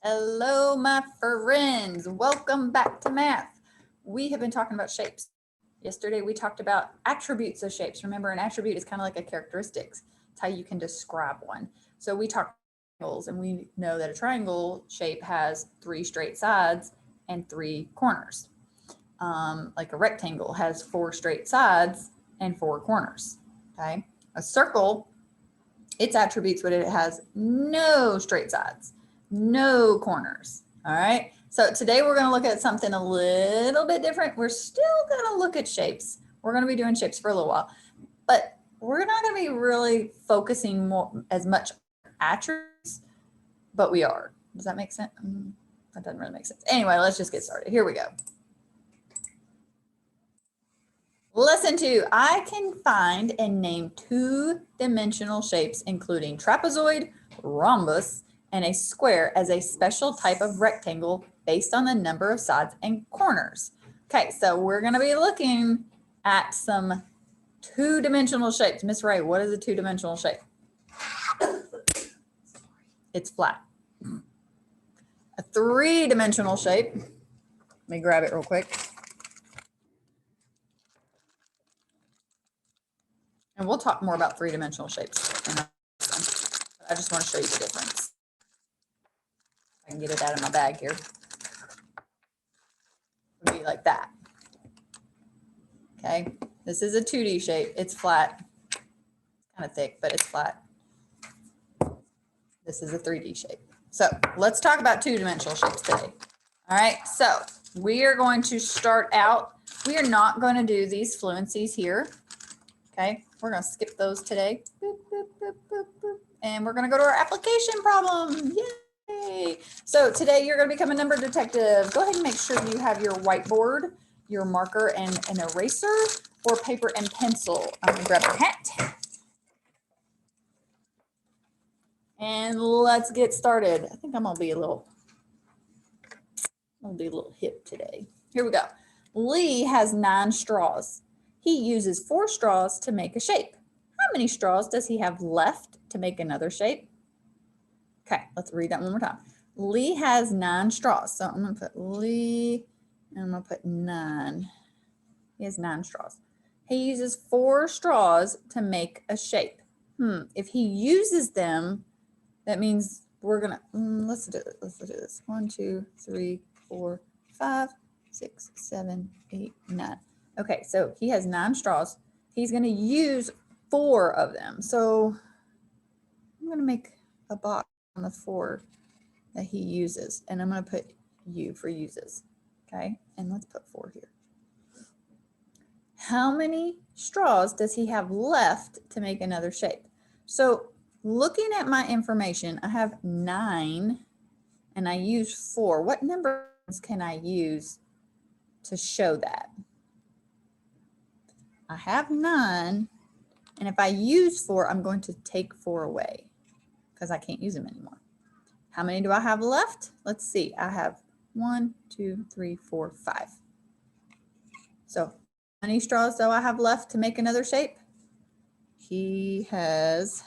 Hello, my friends. Welcome back to math. We have been talking about shapes. Yesterday, we talked about attributes of shapes. Remember, an attribute is kind of like a characteristics. It's how you can describe one. So we talked about triangles, and we know that a triangle shape has 3 straight sides and 3 corners. Like a rectangle has 4 straight sides and 4 corners. Okay. A circle, its attributes, but it has no straight sides, no corners. All right. So today we're going to look at something a little bit different. We're still going to look at shapes. We're going to be doing shapes for a little while, but we're not going to be really focusing as much on attributes, but we are. Does that make sense? That doesn't really make sense. Anyway, let's just get started. Here we go. Lesson 2, I can find and name 2-dimensional shapes, including trapezoid, rhombus, and a square as a special type of rectangle based on the number of sides and corners. Okay, so we're going to be looking at some 2-dimensional shapes. Miss Ray, what is a 2-dimensional shape? It's flat. A 3-dimensional shape, let me grab it real quick. And we'll talk more about 3-dimensional shapes. I just want to show you the difference. I can get it out of my bag here. It'll be like that. Okay, this is a 2D shape. It's flat. It's kind of thick, but it's flat. This is a 3D shape. So let's talk about 2-dimensional shapes today. All right, so we are going to start out. We are not going to do these fluencies here. Okay, we're going to skip those today. Boop, boop, boop, boop, boop. And we're going to go to our application problem. Yay! So today you're going to become a number detective. Go ahead and make sure you have your whiteboard, your marker, and an eraser, or paper and pencil. I'm going to grab a hat. And let's get started. I think I'm going to be a little hip today. Here we go. Lee has 9 straws. He uses 4 straws to make a shape. How many straws does he have left to make another shape? Okay, let's read that one more time. Lee has 9 straws. So I'm going to put Lee, and I'm going to put 9. He has 9 straws. He uses 4 straws to make a shape. If he uses them, that means we're going to, let's do it. Let's do this. 1, 2, 3, 4, 5, 6, 7, 8, 9. Okay, so he has 9 straws. He's going to use 4 of them. So I'm going to make a box on the 4 that he uses, and I'm going to put U for uses. Okay, and let's put 4 here. How many straws does he have left to make another shape? So looking at my information, I have 9 and I use 4. What numbers can I use to show that? I have 9, and if I use 4, I'm going to take 4 away because I can't use them anymore. How many do I have left? Let's see. I have 1, 2, 3, 4, 5. So how many straws do I have left to make another shape? He has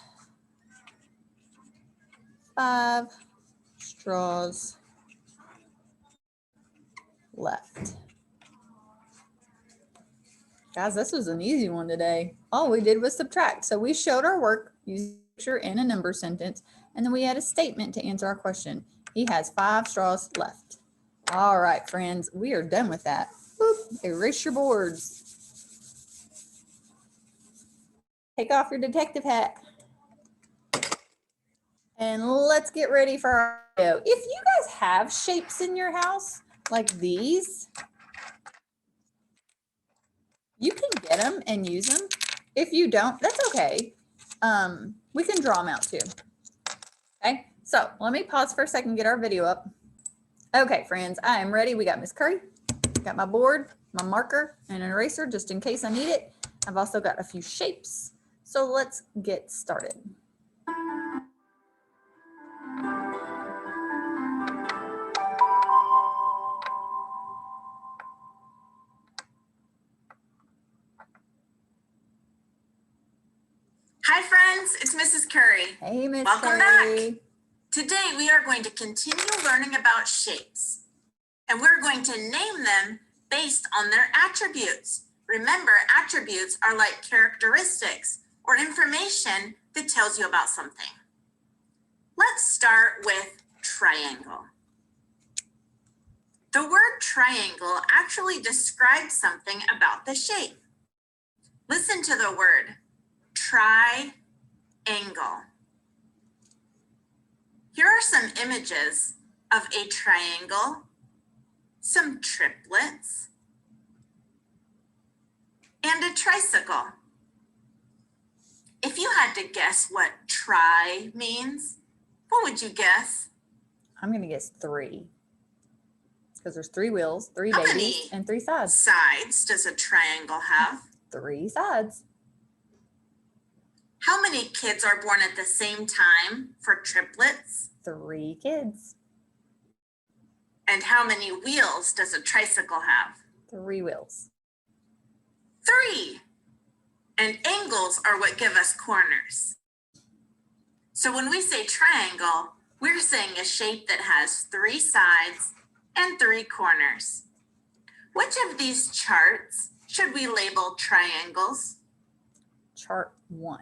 5 straws left. Guys, this was an easy one today. All we did was subtract. So we showed our work using a picture and a number sentence, and then we had a statement to answer our question. He has 5 straws left. All right, friends, we are done with that. Boop, erase your boards. Take off your detective hat. And let's get ready for our video. If you guys have shapes in your house like these, you can get them and use them. If you don't, that's okay. We can draw them out too. Okay, so let me pause for a second, get our video up. Okay, friends, I am ready. We got Miss Curry, got my board, my marker, and an eraser just in case I need it. I've also got a few shapes. So let's get started. Hi friends, it's Mrs. Curry. Hey, Miss Welcome Curry. back. Today, we are going to continue learning about shapes, and we're going to name them based on their attributes. Remember, attributes are like characteristics or information that tells you about something. Let's start with triangle. The word triangle actually describes something about the shape. Listen to the word triangle. Here are some images of a triangle, some triplets, and a tricycle. If you had to guess what tri means, what would you guess? I'm going to guess 3. Because there's 3 wheels, 3 How babies, many and 3 sides. sides does a triangle have? 3 sides. How many kids are born at the same time for triplets? 3 kids. And how many wheels does a tricycle have? 3 wheels. 3. And angles are what give us corners. So when we say triangle, we're saying a shape that has 3 sides and 3 corners. Which of these charts should we label triangles? Chart 1.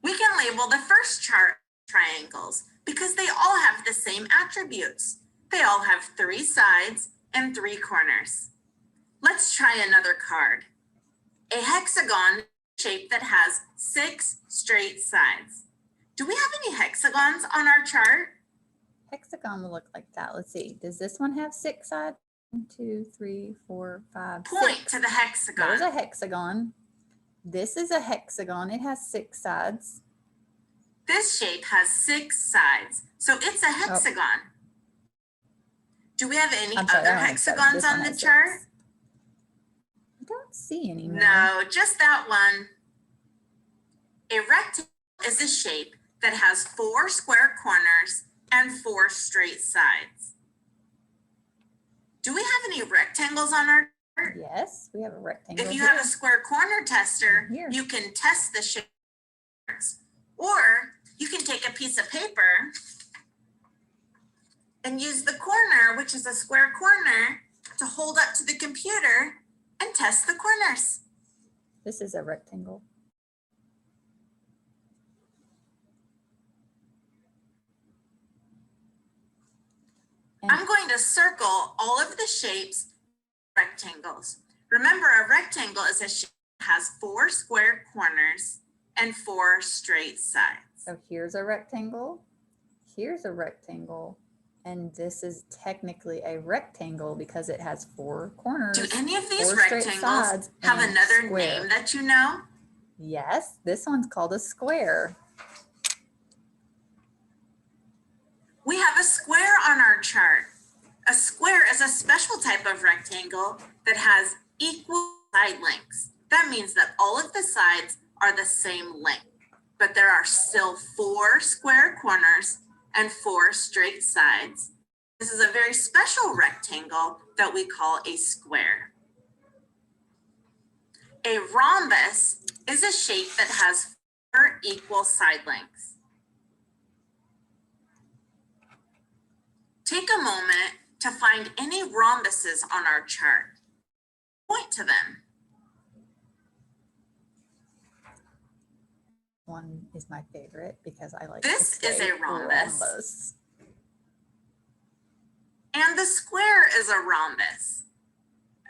We can label the first chart triangles because they all have the same attributes. They all have 3 sides and 3 corners. Let's try another card. A hexagon shape that has 6 straight sides. Do we have any hexagons on our chart? Hexagon will look like that. Let's see. Does this one have 6 sides? 1, 2, 3, 4, 5, Point 6. to the hexagon. There's a hexagon. This is a hexagon. It has 6 sides. This shape has 6 sides, so it's a hexagon. Do we have any other hexagons on the chart? I don't see any more. No, just that one. A rectangle is a shape that has 4 square corners and 4 straight sides. Do we have any rectangles on our chart? Yes, we have a rectangle. If you have a square corner tester, Here. you can test the shapes. Or you can take a piece of paper and use the corner, which is a square corner, to hold up to the computer and test the corners. This is a rectangle. And I'm going to circle all of the shapes, rectangles. Remember, a rectangle is a shape that has 4 square corners and 4 straight sides. so here's a rectangle. Here's a rectangle. And this is technically a rectangle because it has 4 corners. Do any of these 4 straight rectangles sides, have and another square. name that you know? Yes, this one's called a square. We have a square on our chart. A square is a special type of rectangle that has equal side lengths. That means that all of the sides are the same length, but there are still 4 square corners and 4 straight sides. This is a very special rectangle that we call a square. A rhombus is a shape that has 4 equal side lengths. Take a moment to find any rhombuses on our chart. Point to them. One is my favorite because I like This to is say a rhombus. rhombus. And the square is a rhombus.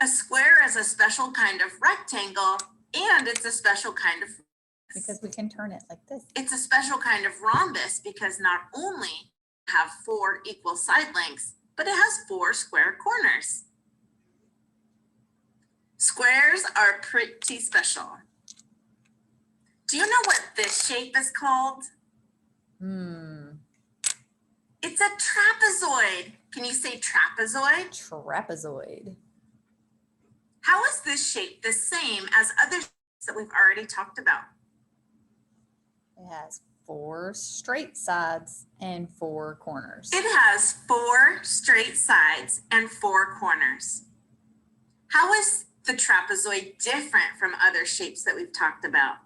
A square is a special kind of rectangle, and it's a special kind of rhombus. Because we can turn it like this. It's a special kind of rhombus because not only have 4 equal side lengths, but it has 4 square corners. Squares are pretty special. Do you know what this shape is called? It's a trapezoid. Can you say trapezoid? Trapezoid. How is this shape the same as other shapes that we've already talked about? It has 4 straight sides and 4 corners. It has 4 straight sides and 4 corners. How is the trapezoid different from other shapes that we've talked about?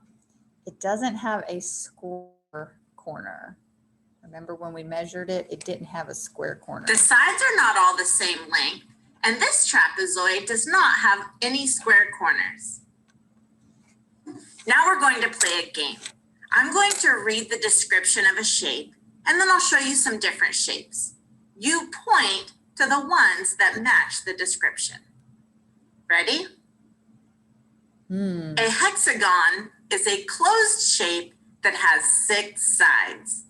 It doesn't have a square corner. Remember when we measured it, it didn't have a square corner. The sides are not all the same length, and this trapezoid does not have any square corners. Now we're going to play a game. I'm going to read the description of a shape, and then I'll show you some different shapes. You point to the ones that match the description. Ready? A hexagon is a closed shape that has 6 sides.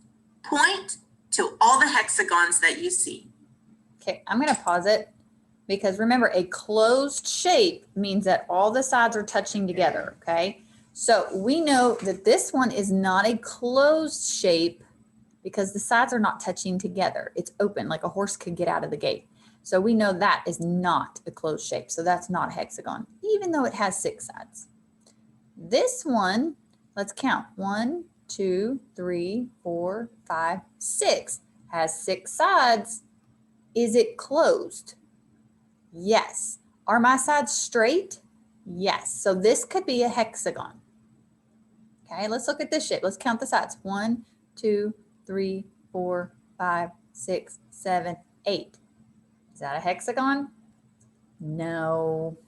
Point to all the hexagons that you see. Okay, I'm going to pause it because remember, a closed shape means that all the sides are touching together, okay? So we know that this one is not a closed shape because the sides are not touching together. It's open, like a horse could get out of the gate. So we know that is not a closed shape. So that's not a hexagon, even though it has 6 sides. This one, let's count. 1, 2, 3, 4, 5, 6. Has 6 sides. Is it closed? Yes. Are my sides straight? Yes. So this could be a hexagon. Okay, let's look at this shape. Let's count the sides. 1, 2, 3, 4, 5, 6, 7, 8. Is that a hexagon? No.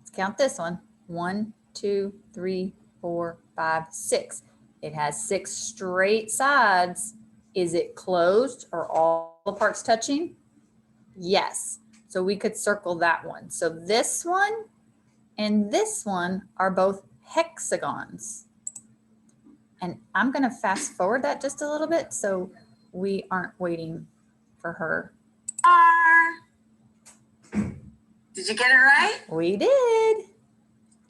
Let's count this one. 1, 2, 3, 4, 5, 6. It has 6 straight sides. Is it closed or all the parts touching? Yes. So we could circle that one. So this one and this one are both hexagons. And I'm going to fast forward that just a little bit so we aren't waiting for her. Did you get it right? We did.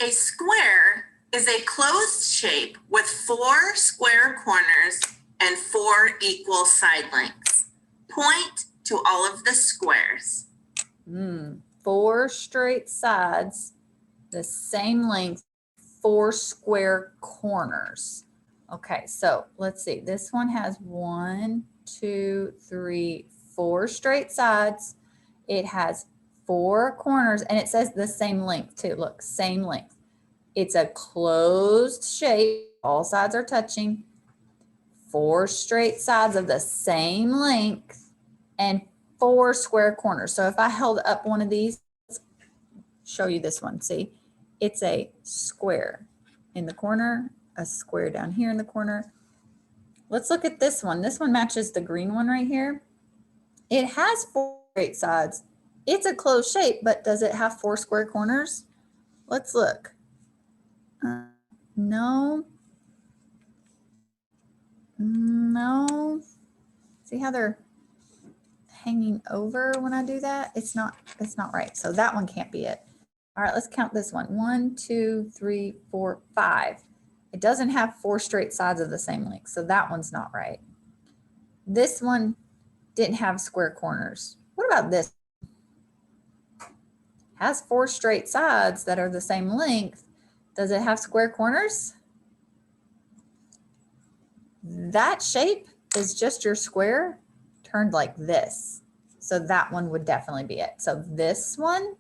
A square is a closed shape with 4 square corners and 4 equal side lengths. Point to all of the squares. 4 straight sides, the same length, 4 square corners. Okay, so let's see. This one has 1, 2, 3, 4 straight sides. It has 4 corners and it says the same length too. Look, same length. It's a closed shape. All sides are touching. 4 straight sides of the same length and 4 square corners. So if I held up one of these, let's show you this one. See, it's a square in the corner, a square down here in the corner. Let's look at this one. This one matches the green one right here. It has 4 straight sides. It's a closed shape, but does it have 4 square corners? Let's look. No. No. See how they're hanging over when I do that? It's not right. So that one can't be it. All right, let's count this one. 1, 2, 3, 4, 5. It doesn't have 4 straight sides of the same length. So that one's not right. This one didn't have square corners. What about this? Has 4 straight sides that are the same length. Does it have square corners? That shape is just your square turned like this. So that one would definitely be it. So this one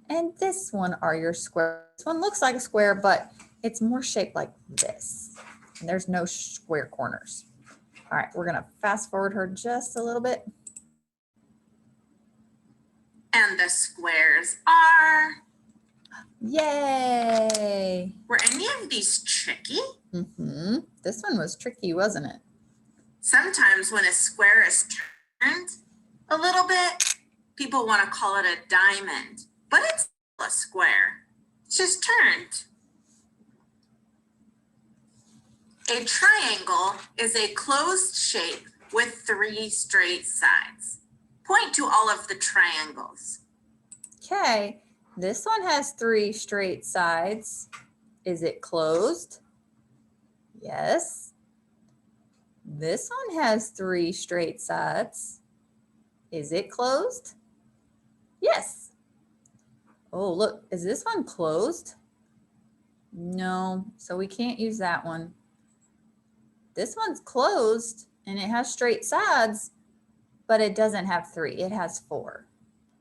and this one are your square. This one looks like a square, but it's more shaped like this. And there's no square corners. All right, we're gonna fast forward her just a little bit. And the squares are... Yay! Were any of these tricky? This one was tricky, wasn't it? Sometimes when a square is turned a little bit, people want to call it a diamond, but it's a square. It's just turned. A triangle is a closed shape with 3 straight sides. Point to all of the triangles. Okay, this one has 3 straight sides. Is it closed? Yes. This one has 3 straight sides. Is it closed? Yes. Oh, look, is this one closed? No, so we can't use that one. This one's closed and it has straight sides, but it doesn't have 3, it has 4.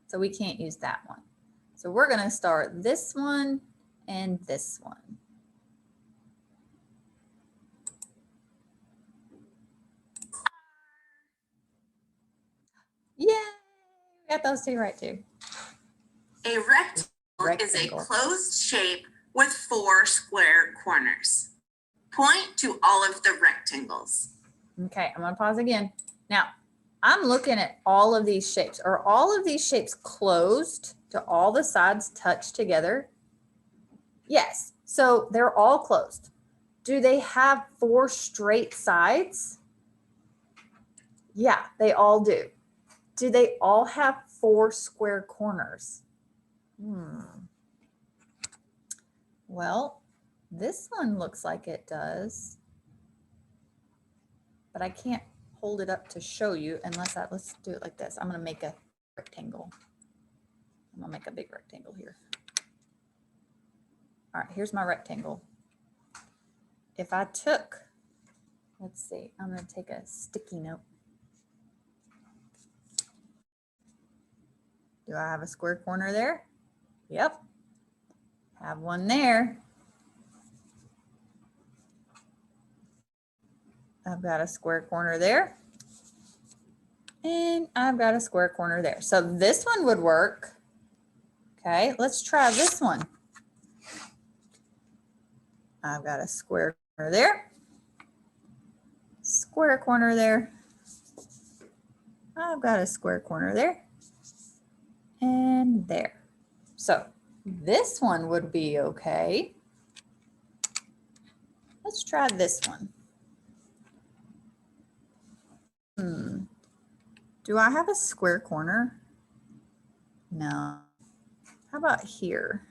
So we can't use that one. So we're gonna start this one and this one. I got those two right too. A rectangle is a closed shape with 4 square corners. Point to all of the rectangles. Okay, I'm gonna pause again. Now, I'm looking at all of these shapes. Are all of these shapes closed? Do all the sides touch together? Yes, so they're all closed. Do they have 4 straight sides? Yeah, they all do. Do they all have 4 square corners? Well, this one looks like it does, but I can't hold it up to show you unless let's do it like this. I'm gonna make a rectangle. I'm gonna make a big rectangle here. All right, here's my rectangle. If I took, let's see, I'm gonna take a sticky note. Do I have a square corner there? Yep. Have one there. I've got a square corner there. And I've got a square corner there. So this one would work. Okay, let's try this one. I've got a square corner there. Square corner there. I've got a square corner there. And there. So this one would be okay. Let's try this one. Do I have a square corner? No. How about here?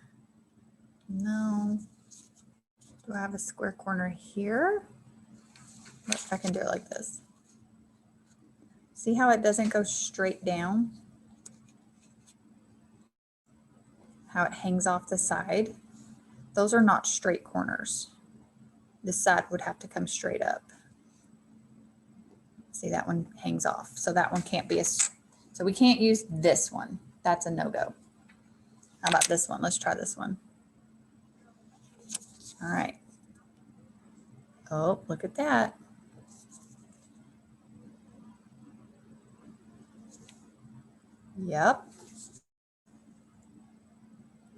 No. Do I have a square corner here? I can do it like this. See how it doesn't go straight down? How it hangs off the side? Those are not straight corners. This side would have to come straight up. See, that one hangs off. So that one can't be so we can't use this one. That's a no-go. How about this one? Let's try this one. All right. Oh, look at that. Yep.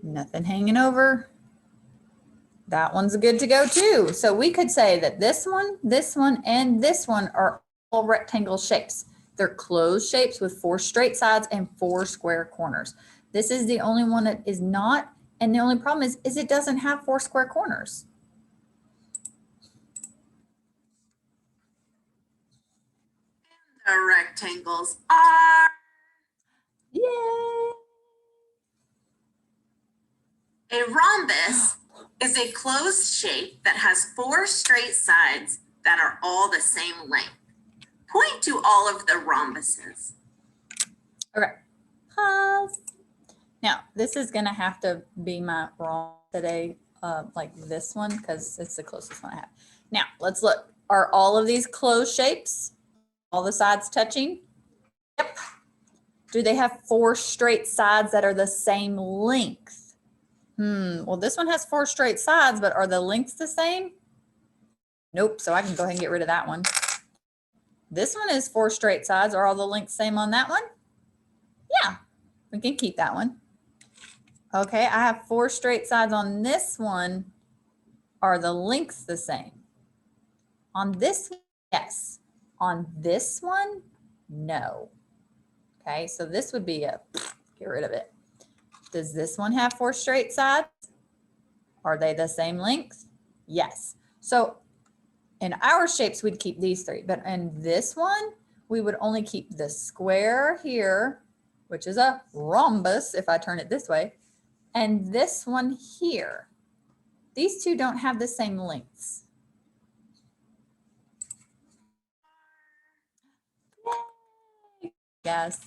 Nothing hanging over. That one's good to go too. So we could say that this one, and this one are all rectangle shapes. They're closed shapes with 4 straight sides and 4 square corners. This is the only one that is not, and the only problem is it doesn't have 4 square corners. The rectangles are... Yay! A rhombus is a closed shape that has 4 straight sides that are all the same length. Point to all of the rhombuses. Okay, pause. Now, this is gonna have to be my wrong today, like this one, because it's the closest one I have. Now, let's look. Are all of these closed shapes? All the sides touching? Yep. Do they have 4 straight sides that are the same length? Well, this one has 4 straight sides, but are the lengths the same? Nope, so I can go ahead and get rid of that one. This one is 4 straight sides. Are all the lengths same on that one? Yeah, we can keep that one. Okay, I have 4 straight sides on this one. Are the lengths the same? On this one, yes. On this one, no. Okay, so this would be a, get rid of it. Does this one have 4 straight sides? Are they the same length? Yes. So in our shapes, we'd keep these 3, but in this one, we would only keep the square here, which is a rhombus if I turn it this way, and this one here. These 2 don't have the same lengths. Yay. Yes.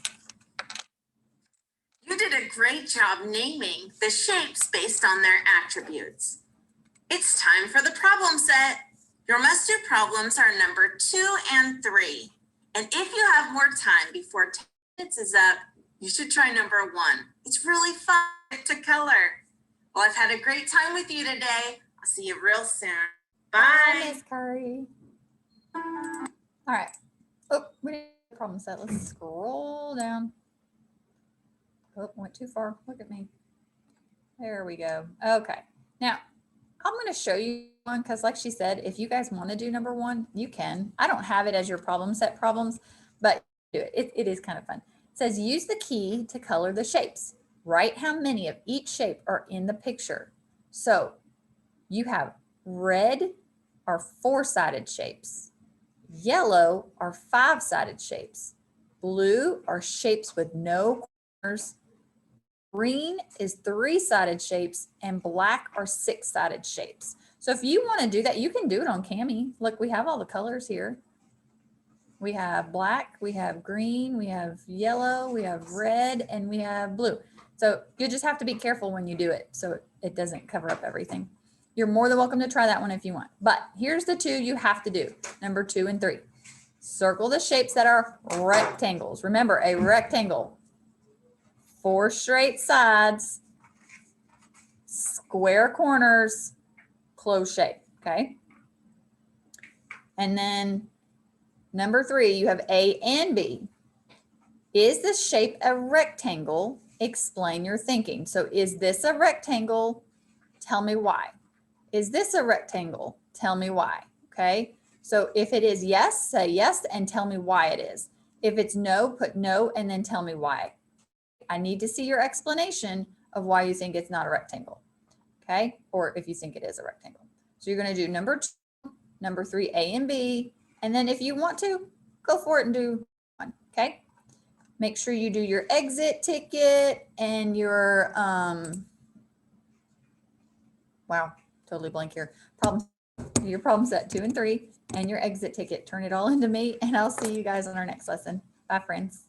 You did a great job naming the shapes based on their attributes. It's time for the problem set. Your must-do problems are number 2 and 3. And if you have more time before 10 minutes is up, you should try number 1. It's really fun to color. Well, I've had a great time with you today. I'll see you real soon. Bye. Bye, Miss Curry. All right. Oh, we need a problem set. Let's scroll down. Oh, went too far. Look at me. There we go. Okay. Now, I'm going to show you one because like she said, if you guys want to do number one, you can. I don't have it as your problem set problems, but do it. It is kind of fun. It says use the key to color the shapes. Write how many of each shape are in the picture. So you have red are four-sided shapes. Yellow are five-sided shapes. Blue are shapes with no corners. Green is three-sided shapes and black are six-sided shapes. So if you want to do that, you can do it on Cami. Look, we have all the colors here. We have black, we have green, we have yellow, we have red, and we have blue. So you just have to be careful when you do it so it doesn't cover up everything. You're more than welcome to try that one if you want. But here's the two you have to do, number 2 and 3. Circle the shapes that are rectangles. Remember, a rectangle. 4 straight sides, square corners, closed shape, okay? And then number 3, you have A and B. Is this shape a rectangle? Explain your thinking. So is this a rectangle? Tell me why. Is this a rectangle? Tell me why, okay? So if it is yes, say yes and tell me why it is. If it's no, put no and then tell me why. I need to see your explanation of why you think it's not a rectangle, okay? Or if you think it is a rectangle. So you're going to do number 2, number 3, A and B, and then if you want to, go for it and do 1, okay? Make sure you do your exit ticket and your, wow, totally blank here. Your problem set 2 and 3 and your exit ticket. Turn it all into me and I'll see you guys on our next lesson. Bye, friends.